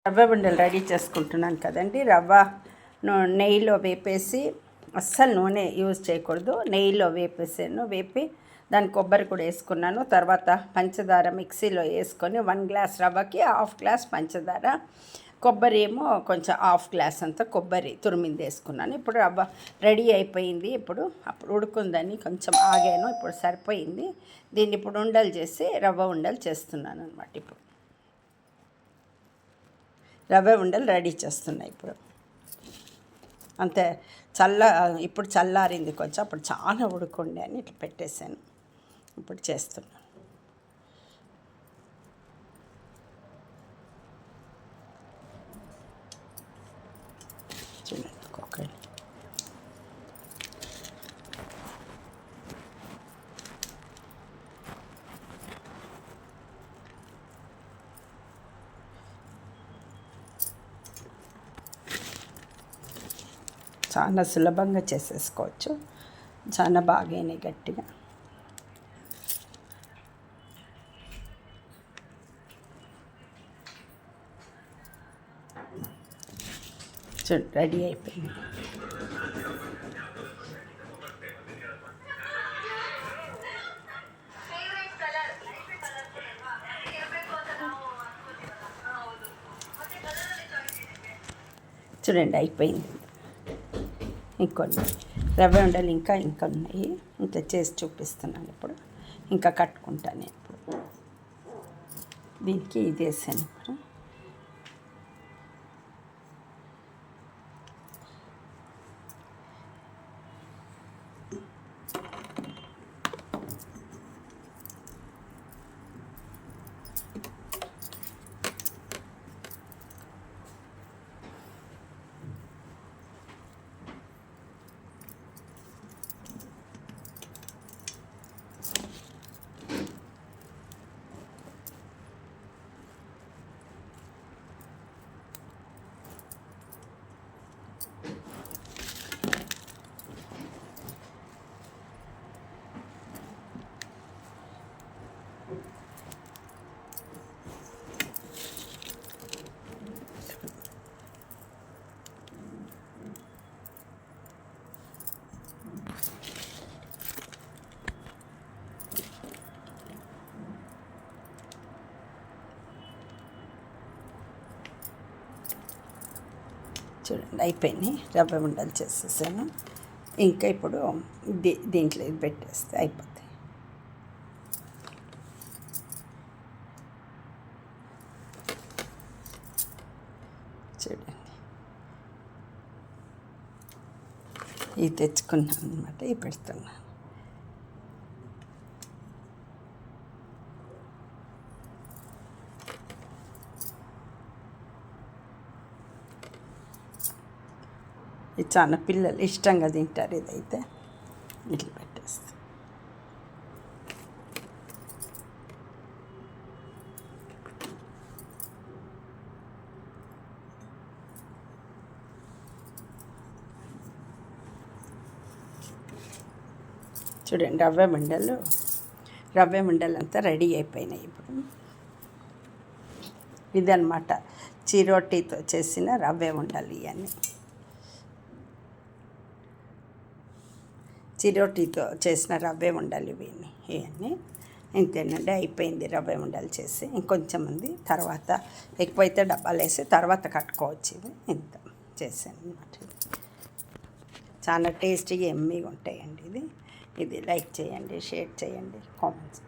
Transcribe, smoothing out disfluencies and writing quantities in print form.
రవ్వ ఉండలు రెడీ చేసుకుంటున్నాను కదండి. రవ్వ నెయ్యిలో వేపేసి, అస్సలు నూనె యూజ్ చేయకూడదు, నెయ్యిలో వేపేసాను. వేపి దాని కొబ్బరి కూడా వేసుకున్నాను. తర్వాత పంచదార మిక్సీలో వేసుకొని 1 గ్లాస్ రవ్వకి 1/2 గ్లాస్ పంచదార, కొబ్బరి ఏమో కొంచెం 1/2 గ్లాస్ అంతా కొబ్బరి తురిమింది వేసుకున్నాను. ఇప్పుడు రవ్వ రెడీ అయిపోయింది. అప్పుడు ఉడుకుందని కొంచెం ఆగాను. ఇప్పుడు సరిపోయింది. దీన్ని ఇప్పుడు ఉండలు చేసి రవ్వ ఉండలు చేస్తున్నాను అనమాట. ఇప్పుడు రవ్వ ఉండలు రెడీ చేస్తున్నాయి. ఇప్పుడు అంతే ఇప్పుడు చల్లారింది కొంచెం. అప్పుడు చాలా ఉడుకుండే అని ఇట్లా పెట్టేశాను. ఇప్పుడు చేస్తున్నాను. చూడండి ఒక్కొక్కటి. చాలా సులభంగా చేసేసుకోవచ్చు. చాలా బాగానే గట్టిగా. రెడీ అయిపోయింది. చూడండి అయిపోయింది. ఇంకొన్ని రవ్వ ఉండలు ఇంకా ఉన్నాయి. ఇంకా చేసి చూపిస్తున్నాను. ఇప్పుడు ఇంకా కట్టుకుంటాను. ఇప్పుడు దీనికి ఇది వేసాను. ఇప్పుడు చూడండి అయిపోయినాయి. రవ్వ ఉండలు చేసేసాను. ఇంకా ఇప్పుడు దీంట్లో ఇది పెట్టేస్తే అయిపోతాయి. చూడండి ఇవి తెచ్చుకున్నాను అనమాట. ఇవి పెడుతున్నాను. ఇది చాలా పిల్లలు ఇష్టంగా తింటారు. ఇదైతే ఇట్లా పెట్టేస్తాను. చూడండి రవ్వ ఉండలు అంతా రెడీ అయిపోయినాయి. ఇప్పుడు ఇదన్నమాట చిరోటీతో చేసిన రవ్వ ఉండలు. ఇవన్నీ చిరోటీతో చేసిన రవ్వ ఉండలు ఇవన్నీ. ఇంతేనండి, అయిపోయింది రవ్వ ఉండలు చేసి. ఇంకొంచెం ఉంది, తర్వాత ఎక్కువైతే డబ్బాలు వేసి తర్వాత కట్టుకోవచ్చు. ఇంత చేశాను అన్నమాట. చాలా టేస్టీగా ఎమ్మీగా ఉంటాయండి. ఇది లైక్ చేయండి, షేర్ చేయండి, కామెంట్స్.